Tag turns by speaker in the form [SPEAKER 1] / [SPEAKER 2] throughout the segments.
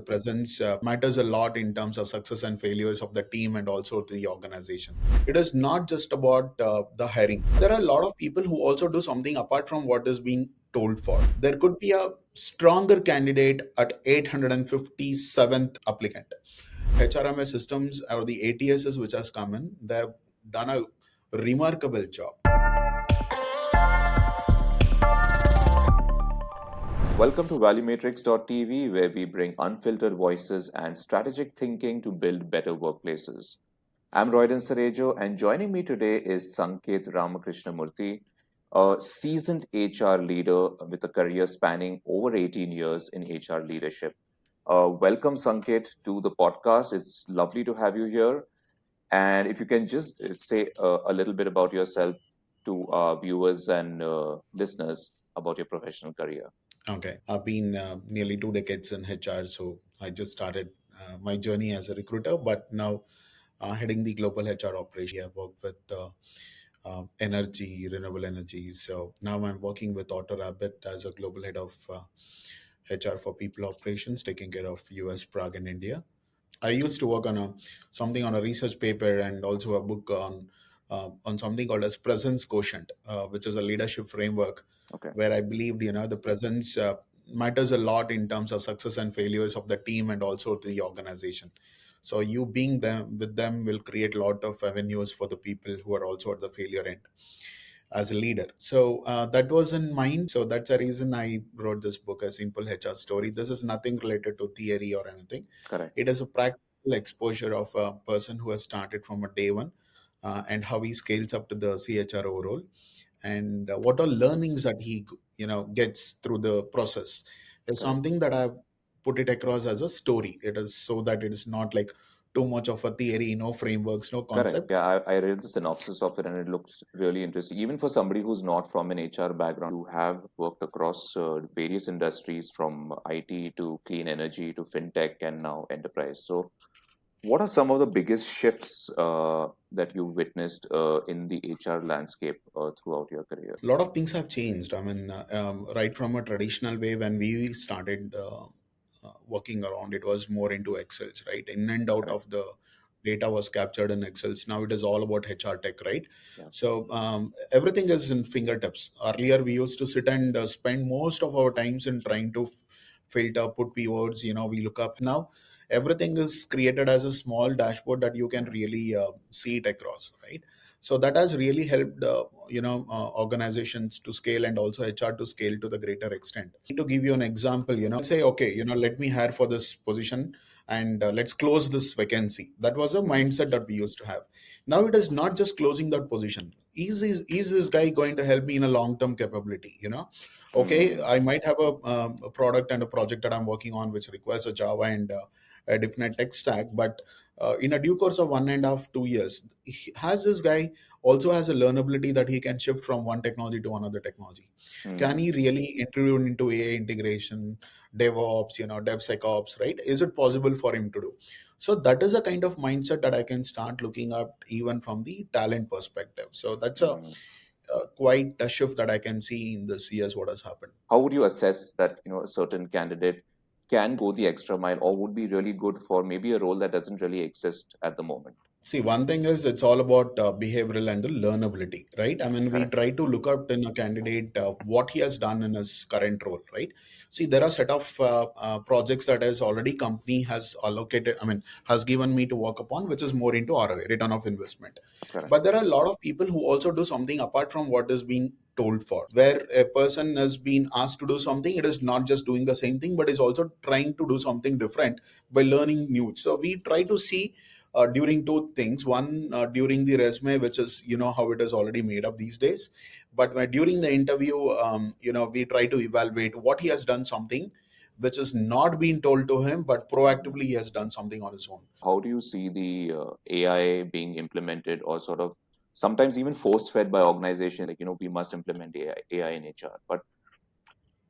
[SPEAKER 1] Presence matters a lot in terms of success and failures of the team and also to the organization. It is not just about the hiring. There are a lot of people who also do something apart from what is being told for. There could be a stronger candidate at 857th applicant. HRMS systems or the ATSs which has come in, they have done a remarkable job.
[SPEAKER 2] Welcome to ValueMatrixTV, where we bring unfiltered voices and strategic thinking to build better workplaces. I'm Roydon Cerejo, and joining me today is Sanketh Ramkrishnamurthy, a seasoned HR leader with a career spanning over 18 years in HR leadership. Welcome, Sanketh, to the podcast. It's lovely to have you here. And if you can just say a little bit about yourself to our viewers and listeners about your professional career.
[SPEAKER 1] Okay, I've been nearly 2 decades in HR, so I just started my journey as a recruiter, but now heading the global HR operation. I've worked with energy, renewable energy. So now I'm working with AutoRABIT as a global head of HR for people operations, taking care of US, Prague, and India. I used to work on something on a research paper and also a book on something called as presence quotient, which is a leadership framework
[SPEAKER 2] Okay.
[SPEAKER 1] where I believed the presence matters a lot in terms of success and failures of the team and also to the organization. So you being them with them will create a lot of avenues for the people who are also at the failure end as a leader. So that was in mind. So that's the reason I wrote this book, A Simple HR Story. This is nothing related to theory or anything.
[SPEAKER 2] Correct.
[SPEAKER 1] It is a practical exposure of a person who has started from a day one and how he scales up to the CHRO role and what are learnings that he gets through the process is
[SPEAKER 2] Correct.
[SPEAKER 1] something that I've put it across as a story. It is so that it is not like too much of a theory, no frameworks, no
[SPEAKER 2] Correct.
[SPEAKER 1] concept.
[SPEAKER 2] Yeah, I read the synopsis of it and it looks really interesting. Even for somebody who's not from an HR background, you have worked across various industries from IT to clean energy to fintech and now enterprise. So, what are some of the biggest shifts that you witnessed in the HR landscape throughout your career?
[SPEAKER 1] A lot of things have changed. I mean, right from a traditional way when we started working around, it was more into Excels, right? In and out
[SPEAKER 2] Correct.
[SPEAKER 1] of the data was captured in Excels. Now it is all about hrtech, right?
[SPEAKER 2] Yeah.
[SPEAKER 1] So everything is in fingertips. Earlier we used to sit and spend most of our times in trying to filter, put keywords, we look up. Now everything is created as a small dashboard that you can really see it across, right? So that has really helped organizations to scale and also HR to scale to the greater extent. To give you an example, say, okay, let me hire for this position and let's close this vacancy. That was a mindset that we used to have. Now it is not just closing that position. Is this guy going to help me in a long term capability? Okay,
[SPEAKER 2] Mm.
[SPEAKER 1] I might have a product and a project that I'm working on which requires a Java and a different tech stack, but in a due course of 1.5 2 years, has this guy also has a learnability that he can shift from one technology to another technology? Can
[SPEAKER 2] Mm.
[SPEAKER 1] he really intervene into AI integration, DevOps, DevSecOps, right? Is it possible for him to do? So that is a kind of mindset that I can start looking at even from the talent perspective. So that's
[SPEAKER 2] Mm.
[SPEAKER 1] quite a shift that I can see in this years what has happened.
[SPEAKER 2] How would you assess that a certain candidate can go the extra mile or would be really good for maybe a role that doesn't really exist at the moment?
[SPEAKER 1] See, one thing is it's all about behavioral and the learnability, right? I mean, we
[SPEAKER 2] Correct.
[SPEAKER 1] try to look up in a candidate what he has done in his current role, right? See, there are set of projects that has already company has allocated, I mean, has given me to work upon, which is more into ROI, return of investment.
[SPEAKER 2] Correct.
[SPEAKER 1] But there are a lot of people who also do something apart from what is being told for. Where a person has been asked to do something, it is not just doing the same thing, but is also trying to do something different by learning new. So we try to see during two things. One, during the resume, which is how it is already made up these days, but during the interview, we try to evaluate what he has done something which is not being told to him, but
[SPEAKER 2] Mm.
[SPEAKER 1] proactively he has done something on his own.
[SPEAKER 2] How do you see the AI being implemented or sort of sometimes even force fed by organizations like, we must implement AI in HR. But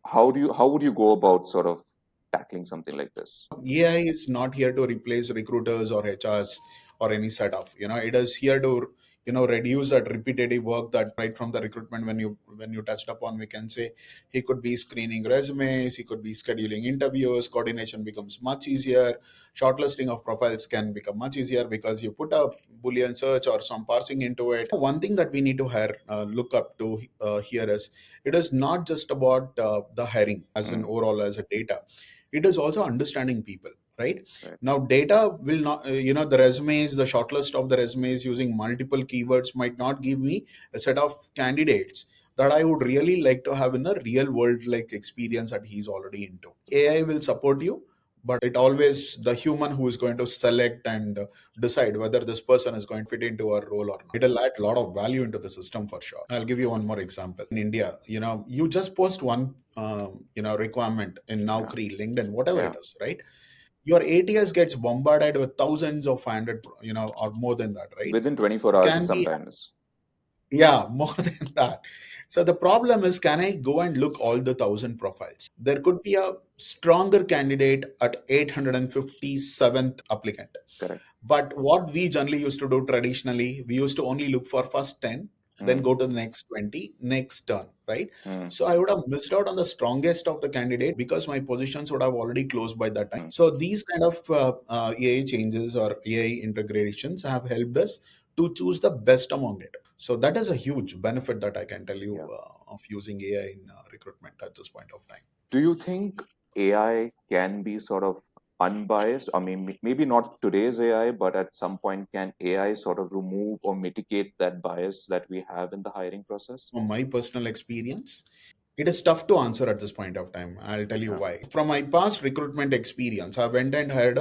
[SPEAKER 2] how would you go about sort of tackling something like this?
[SPEAKER 1] AI is not here to replace recruiters or HRs or any setup. It is here to reduce that repetitive work. That right from the recruitment, when you touched upon, we can say he could be screening resumes, he could be scheduling interviews, coordination becomes much easier, shortlisting of profiles can become much easier because you put a boolean search or some parsing into it. One thing that we need to look up to here is, it is not just about the hiring as an
[SPEAKER 2] Mm,
[SPEAKER 1] overall as a data, it is also understanding people, right?
[SPEAKER 2] right.
[SPEAKER 1] Now data will not, the resumes, the shortlist of the resumes using multiple keywords might not give me a set of candidates that I would really like to have in a real world like experience that he's already into. AI will support you, but it always the human who is going to select and decide whether this person is going to fit into our role or not. It'll add a lot of value into the system for sure. I'll give you one more example. In India, you just post one requirement in
[SPEAKER 2] Yeah.
[SPEAKER 1] Naukri, LinkedIn, whatever
[SPEAKER 2] Yeah.
[SPEAKER 1] it is, right? Your ATS gets bombarded with thousands of 500, or more than that, right?
[SPEAKER 2] Within 24
[SPEAKER 1] It
[SPEAKER 2] hours
[SPEAKER 1] can be,
[SPEAKER 2] sometimes.
[SPEAKER 1] yeah, more than that. So the problem is, can I go and look all the 1,000 profiles? There could be a stronger candidate at 857th applicant.
[SPEAKER 2] Correct.
[SPEAKER 1] But what we generally used to do traditionally, we used to only look for first 10, then
[SPEAKER 2] Mm,
[SPEAKER 1] go to the next 20, next turn, right?
[SPEAKER 2] mm,
[SPEAKER 1] So I would have missed out on the strongest of the candidate because my positions would have already closed by that time.
[SPEAKER 2] mm.
[SPEAKER 1] So these kind of AI changes or AI integrations have helped us to choose the best among it. So that is a huge benefit that I can tell you
[SPEAKER 2] Yeah.
[SPEAKER 1] of using AI in recruitment at this point of time.
[SPEAKER 2] Do you think AI can be sort of unbiased? I mean, maybe not today's AI, but at some point, can AI sort of remove or mitigate that bias that we have in the hiring process?
[SPEAKER 1] From my personal experience, it is tough to answer at this point of time. I'll tell you
[SPEAKER 2] Yeah.
[SPEAKER 1] why. From my past recruitment experience, I went and hired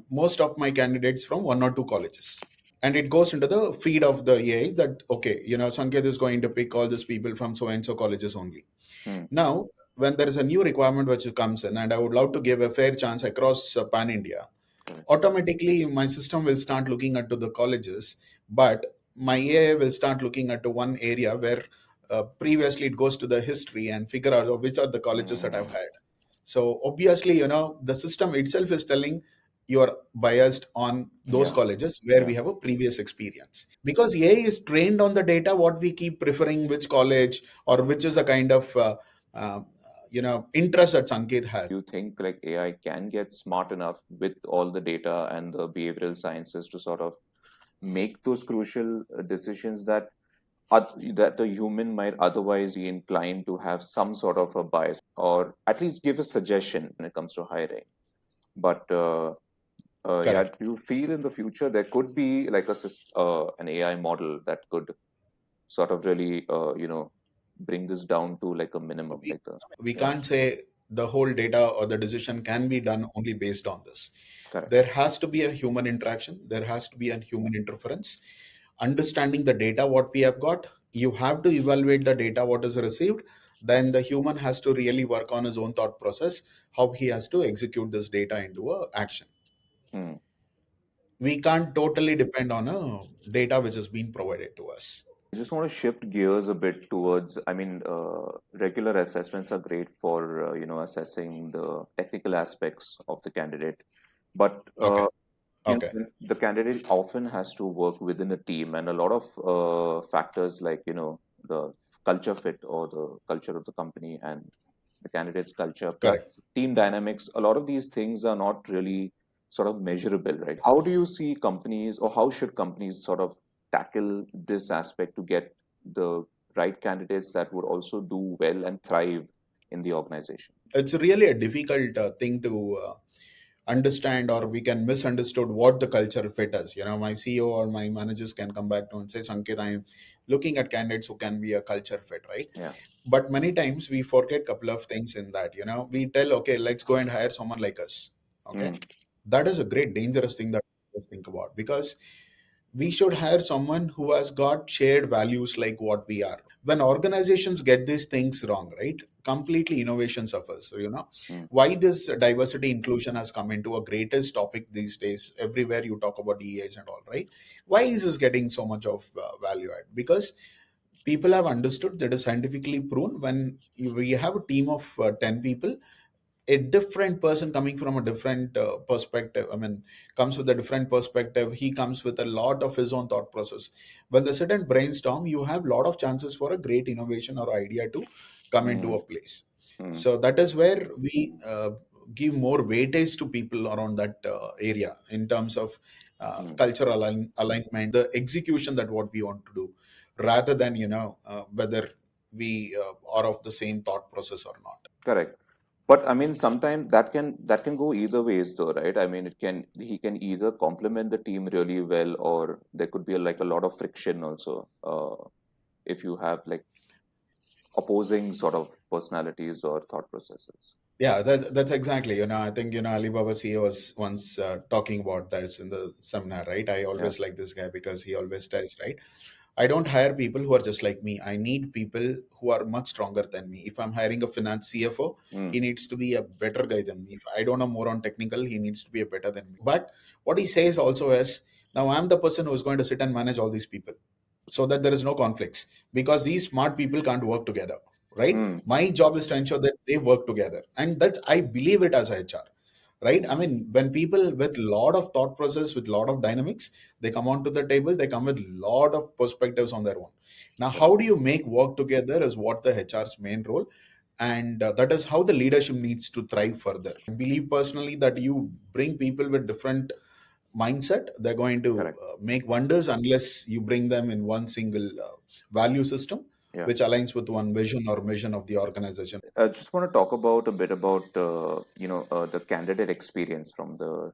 [SPEAKER 1] most of my candidates from one or two colleges. And it goes into the feed of the AI that, okay, Sanketh is going to pick all these people from so and so colleges only.
[SPEAKER 2] Mm,
[SPEAKER 1] Now, when there is a new requirement which comes in, and I would love to give a fair chance across pan India,
[SPEAKER 2] correct.
[SPEAKER 1] automatically my system will start looking at to the colleges, but my AI will start looking at to one area where previously it goes to the history and figure out which are the colleges that I've
[SPEAKER 2] Mm,
[SPEAKER 1] had. So obviously, the system itself is telling you are biased on those
[SPEAKER 2] yeah.
[SPEAKER 1] colleges where
[SPEAKER 2] Yeah.
[SPEAKER 1] we have a previous experience, because AI is trained on the data what we keep preferring which college or which is a kind of uh, interest that Sanket has.
[SPEAKER 2] Do you think like AI can get smart enough with all the data and the behavioral sciences to sort of make those crucial decisions that that the human might otherwise be inclined to have some sort of a bias, or at least give a suggestion when it comes to hiring? But yeah,
[SPEAKER 1] Correct.
[SPEAKER 2] do you feel in the future there could be like an AI model that could sort of really bring this down to like a minimum,
[SPEAKER 1] we,
[SPEAKER 2] like the
[SPEAKER 1] we
[SPEAKER 2] yeah,
[SPEAKER 1] can't say the whole data or the decision can be done only based on this.
[SPEAKER 2] correct.
[SPEAKER 1] There has to be a human interaction, there has to be a human interference, understanding the data what we have got. You have to evaluate the data what is received, then the human has to really work on his own thought process, how he has to execute this data into a action.
[SPEAKER 2] Hmm.
[SPEAKER 1] We can't totally depend on a data which has been provided to us.
[SPEAKER 2] I just want to shift gears a bit towards, I mean, regular assessments are great for, assessing the technical aspects of the candidate. But,
[SPEAKER 1] Okay. Okay.
[SPEAKER 2] the candidate often has to work within a team, and a lot of factors like, the culture fit or the culture of the company and the candidate's culture, plus
[SPEAKER 1] Correct.
[SPEAKER 2] team dynamics, a lot of these things are not really sort of measurable, right? How do you see companies, or how should companies sort of tackle this aspect to get the right candidates that would also do well and thrive in the organization?
[SPEAKER 1] It's really a difficult thing to understand, or we can misunderstood what the culture fit is. My CEO or my managers can come back to and say, Sanket, I'm looking at candidates who can be a culture fit, right?
[SPEAKER 2] Yeah.
[SPEAKER 1] But many times we forget couple of things in that. We tell, okay, let's go and hire someone like us. Okay.
[SPEAKER 2] Mm,
[SPEAKER 1] That is a great dangerous thing that we think about, because we should hire someone who has got shared values like what we are. When organizations get these things wrong, right, completely innovation suffers. So,
[SPEAKER 2] mm,
[SPEAKER 1] why this diversity inclusion has come into a greatest topic these days. Everywhere you talk about DEIs and all, right? Why is this getting so much of value add? Because people have understood that is scientifically proven. When we have a team of 10 people, a different person coming from a different perspective, I mean, comes with a different perspective. He comes with a lot of his own thought process. When they sit and brainstorm, you have a lot of chances for a great innovation or idea to come into
[SPEAKER 2] Mm,
[SPEAKER 1] a place.
[SPEAKER 2] mm,
[SPEAKER 1] So that is where we give more weightage to people around that area in terms of
[SPEAKER 2] mm.
[SPEAKER 1] cultural alignment, the execution that what we want to do, rather than whether we are of the same thought process or not.
[SPEAKER 2] Correct. But I mean, sometimes that can go either ways, though, right? I mean, he can either complement the team really well, or there could be like a lot of friction also, if you have like opposing sort of personalities or thought processes.
[SPEAKER 1] Yeah, that's exactly. I think, Alibaba CEO was once talking about that in the seminar, right? I
[SPEAKER 2] Yeah.
[SPEAKER 1] always like this guy because he always tells, right? I don't hire people who are just like me. I need people who are much stronger than me. If I'm hiring a finance CFO,
[SPEAKER 2] Mm,
[SPEAKER 1] he needs to be a better guy than me. If I don't know more on technical, he needs to be a better than me. But what he says also is, now I'm the person who's going to sit and manage all these people so that there is no conflicts, because these smart people can't work together, right?
[SPEAKER 2] mm,
[SPEAKER 1] My job is to ensure that they work together, and that's, I believe it as HR, right? I mean, when people with lot of thought process, with lot of dynamics, they come onto the table, they come with lot of perspectives on their own. Now, how
[SPEAKER 2] correct.
[SPEAKER 1] do you make work together is what the HR's main role, and that is how the leadership needs to thrive further. I believe personally that you bring people with different mindset, they're going to
[SPEAKER 2] Correct.
[SPEAKER 1] make wonders unless you bring them in one single value system
[SPEAKER 2] Yeah.
[SPEAKER 1] which aligns with one vision or mission of the organization.
[SPEAKER 2] I just want to talk about a bit about the candidate experience from the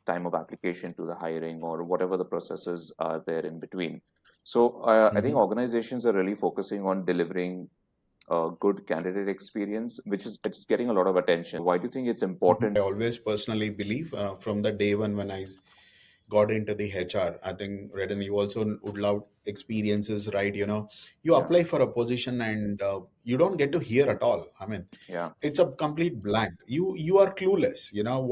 [SPEAKER 2] time of application to the hiring or whatever the processes are there in between. So I think
[SPEAKER 1] Mhm.
[SPEAKER 2] organizations are really focusing on delivering a good candidate experience, which is it's getting a lot of attention. Why do you think it's
[SPEAKER 1] Mhm. I
[SPEAKER 2] important?
[SPEAKER 1] always personally believe from the day one when I got into the HR, I think Redden, you also would love experiences, right? You
[SPEAKER 2] Yeah,
[SPEAKER 1] apply for a position and you don't get to hear at all. I mean,
[SPEAKER 2] yeah,
[SPEAKER 1] it's a complete blank. You are clueless.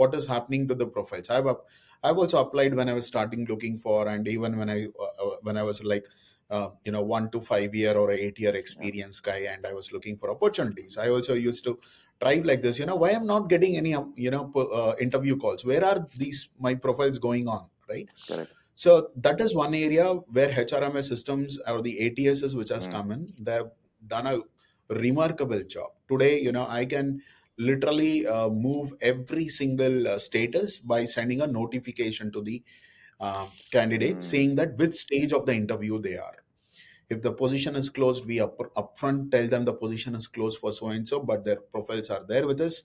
[SPEAKER 1] What is happening to the profiles. I've also applied when I was starting looking for, and even when I was like 1 to 5 year or 8 year
[SPEAKER 2] yeah,
[SPEAKER 1] experience guy, and I was looking for opportunities. I also used to try like this. Why I'm not getting any interview calls? Where are these my profiles going on, right?
[SPEAKER 2] correct.
[SPEAKER 1] So that is one area where HRMS systems or the ATSs which has
[SPEAKER 2] Mm,
[SPEAKER 1] come in, they've done a remarkable job. Today, I can literally move every single status by sending a notification to the candidate
[SPEAKER 2] mm,
[SPEAKER 1] saying that which stage of the interview they are. If the position is closed, we upfront tell them the position is closed for so and so, but their profiles are there with us.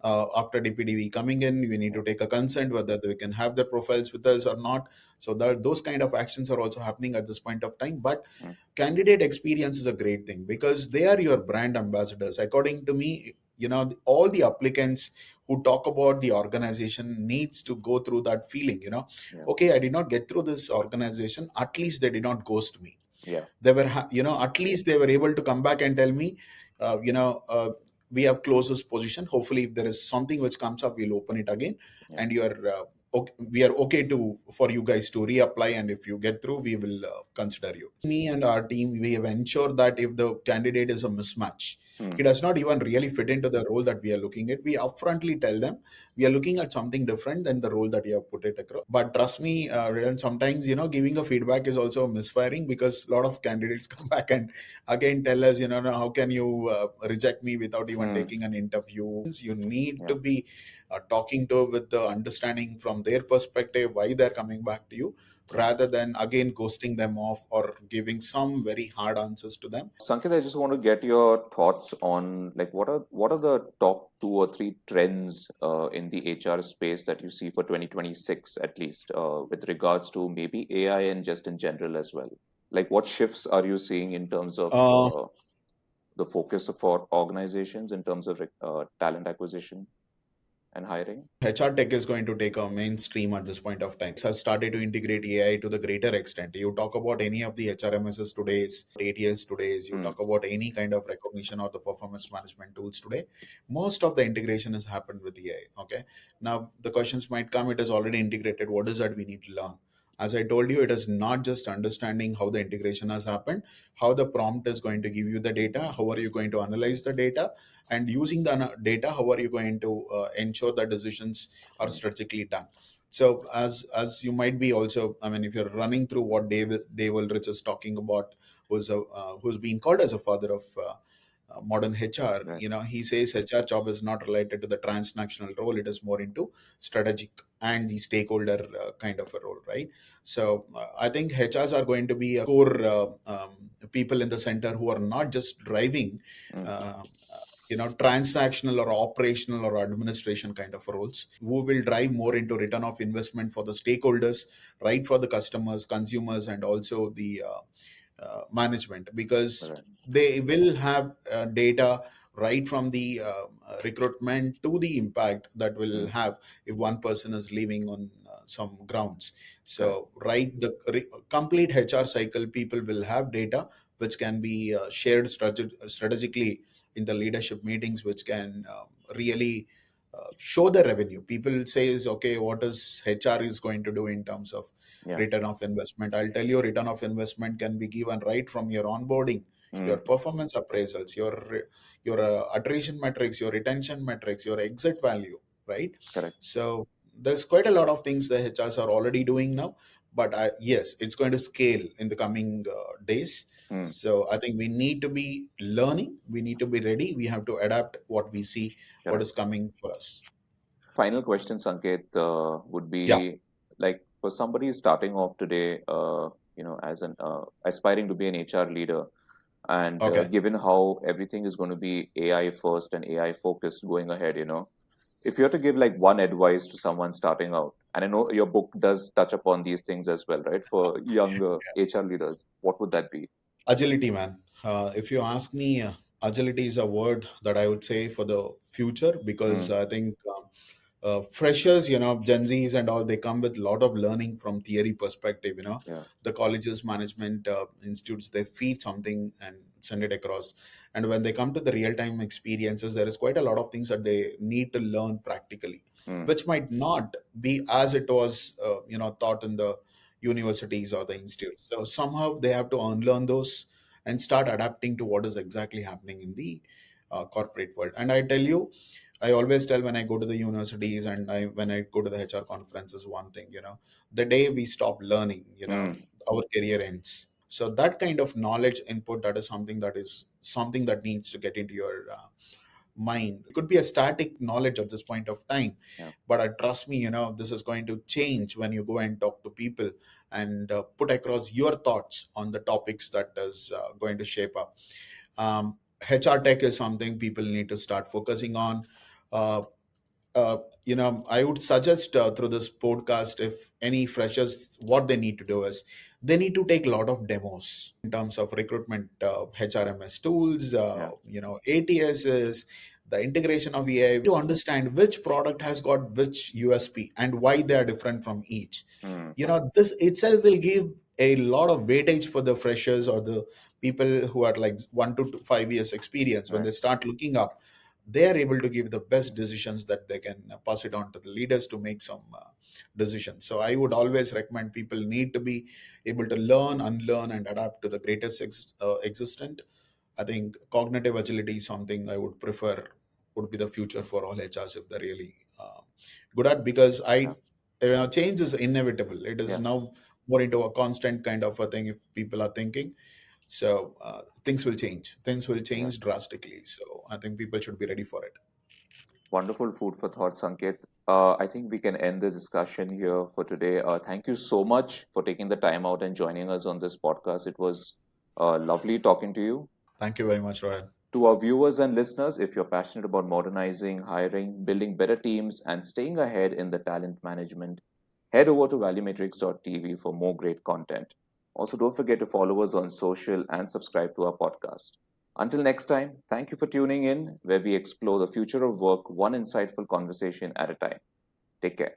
[SPEAKER 1] After DPDV coming in, we need
[SPEAKER 2] yeah,
[SPEAKER 1] to take a consent whether they can have their profiles with us or not. So that those kind of actions are also happening at this point of time. But
[SPEAKER 2] mm,
[SPEAKER 1] candidate experience is a great thing because they are your brand ambassadors. According to me, all the applicants who talk about the organization needs to go through that feeling.
[SPEAKER 2] yeah,
[SPEAKER 1] Okay, I did not get through this organization. At least they did not ghost me.
[SPEAKER 2] yeah,
[SPEAKER 1] They were at least they were able to come back and tell me we have closed this position. Hopefully if there is something which comes up, we'll open it again,
[SPEAKER 2] yeah.
[SPEAKER 1] and okay, we are okay to for you guys to reapply, and if you get through, we will consider you. Me and our team, we have ensured that if the candidate is a mismatch,
[SPEAKER 2] Mm,
[SPEAKER 1] he does not even really fit into the role that we are looking at, we upfrontly tell them we are looking at something different than the role that you have put it across. But trust me, Ridan, sometimes giving a feedback is also misfiring, because a lot of candidates come back and again tell us, "No, how can you reject me without even
[SPEAKER 2] mm,
[SPEAKER 1] taking an interview?" You need
[SPEAKER 2] yeah.
[SPEAKER 1] to be talking to with the understanding from their perspective why they're coming back to you,
[SPEAKER 2] Yeah.
[SPEAKER 1] rather than again ghosting them off or giving some very hard answers to them.
[SPEAKER 2] Sankit, I just want to get your thoughts on like what are the top two or three trends in the HR space that you see for 2026 at least, with regards to maybe AI and just in general as well. Like what shifts are you seeing in terms of
[SPEAKER 1] Uh,
[SPEAKER 2] the focus for organizations in terms of talent acquisition and hiring?
[SPEAKER 1] HR tech is going to take a mainstream at this point of time. Have started to integrate AI to the greater extent. You talk about any of the HRMSs today's, ATS today's, you
[SPEAKER 2] Hmm.
[SPEAKER 1] talk about any kind of recognition or the performance management tools today, most of the integration has happened with AI. Okay. Now the questions might come, it is already integrated. What is that we need to learn? As I told you, it is not just understanding how the integration has happened, how the prompt is going to give you the data, how are you going to analyze the data, and using the data, how are you going to ensure that decisions are
[SPEAKER 2] Mm.
[SPEAKER 1] strategically done. So as you might be also, I mean, if you're running through what Dave Ulrich is talking about, who's been called as a father of modern HR,
[SPEAKER 2] Right.
[SPEAKER 1] he says HR job is not related to the transactional role; it is more into strategic and the stakeholder kind of a role, right? So I think HRs are going to be a core people in the center who are not just driving,
[SPEAKER 2] Mm.
[SPEAKER 1] uh, transactional or operational or administration kind of roles, who will drive more into return of investment for the stakeholders, right, for the customers, consumers, and also the management, because
[SPEAKER 2] Right.
[SPEAKER 1] they will have data right from the recruitment to the impact that will
[SPEAKER 2] Mm.
[SPEAKER 1] have if one person is leaving on some grounds.
[SPEAKER 2] Correct.
[SPEAKER 1] So right, the complete HR cycle, people will have data which can be shared strategically in the leadership meetings, which can really show the revenue. People says, okay, what is HR is going to do in terms of
[SPEAKER 2] Yeah.
[SPEAKER 1] return of investment? I'll tell you, return of investment can be given right from your onboarding, your
[SPEAKER 2] Mm.
[SPEAKER 1] performance appraisals, your attrition metrics, your retention metrics, your exit value, right?
[SPEAKER 2] Correct.
[SPEAKER 1] So there's quite a lot of things the HRs are already doing now, but yes, it's going to scale in the coming days.
[SPEAKER 2] Mm.
[SPEAKER 1] So I think we need to be learning, we need to be ready, we have to adapt what we see, what
[SPEAKER 2] Correct.
[SPEAKER 1] is coming for us.
[SPEAKER 2] Final question, Sanket, would
[SPEAKER 1] Yeah.
[SPEAKER 2] be like for somebody starting off today, as an aspiring to be an HR leader, and
[SPEAKER 1] Okay.
[SPEAKER 2] given how everything is going to be AI first and AI focused going ahead, if you have to give like one advice to someone starting out, and I know your book does touch upon these things as well, right? For younger HR leaders, what would that be?
[SPEAKER 1] Agility, man. If you ask me, agility is a word that I would say for the future, because
[SPEAKER 2] Mm.
[SPEAKER 1] I think freshers, Gen Zs and all, they come with a lot of learning from theory perspective.
[SPEAKER 2] Yeah.
[SPEAKER 1] The colleges, management institutes, they feed something and send it across. And when they come to the real time experiences, there is quite a lot of things that they need to learn practically,
[SPEAKER 2] Mm.
[SPEAKER 1] which might not be as it was, taught in the universities or the institutes. So somehow they have to unlearn those and start adapting to what is exactly happening in the corporate world. And I tell you, I always tell when I go to the universities and when I go to the HR conferences, one thing, the day we stop learning,
[SPEAKER 2] Mm.
[SPEAKER 1] our career ends. So that kind of knowledge input, that is something that needs to get into your mind. It could be a static knowledge at this point of time,
[SPEAKER 2] Yeah.
[SPEAKER 1] but trust me, this is going to change when you go and talk to people and put across your thoughts on the topics that is going to shape up. HR tech is something people need to start focusing on. Uh, I would suggest through this podcast, if any freshers, what they need to do is they need to take a lot of demos in terms of recruitment, HRMS tools,
[SPEAKER 2] Yeah.
[SPEAKER 1] ATSs, the integration of AI, to understand which product has got which USP and why they are different from each.
[SPEAKER 2] Mm.
[SPEAKER 1] This itself will give a lot of weightage for the freshers or the people who are like 1 to 5 years experience. When
[SPEAKER 2] Right.
[SPEAKER 1] they start looking up, they are able to give the best decisions, that they can pass it on to the leaders to make some decisions. So I would always recommend people need to be able to learn, unlearn, and adapt to the greatest existent. I think cognitive agility is something I would prefer, would be the future for all HRs if they're really good at, because
[SPEAKER 2] Yeah.
[SPEAKER 1] change is inevitable. It is
[SPEAKER 2] Yeah.
[SPEAKER 1] now more into a constant kind of a thing if people are thinking. So things will change. Things will
[SPEAKER 2] Yeah.
[SPEAKER 1] change drastically. So I think people should be ready for it.
[SPEAKER 2] Wonderful food for thought, Sanket. I think we can end the discussion here for today. Thank you so much for taking the time out and joining us on this podcast. It was lovely talking to you.
[SPEAKER 1] Thank you very much, Ryan.
[SPEAKER 2] To our viewers and listeners, if you're passionate about modernizing, hiring, building better teams, and staying ahead in the talent management, head over to ValueMatrix.tv for more great content. Also, don't forget to follow us on social and subscribe to our podcast. Until next time, thank you for tuning in, where we explore the future of work one insightful conversation at a time. Take care.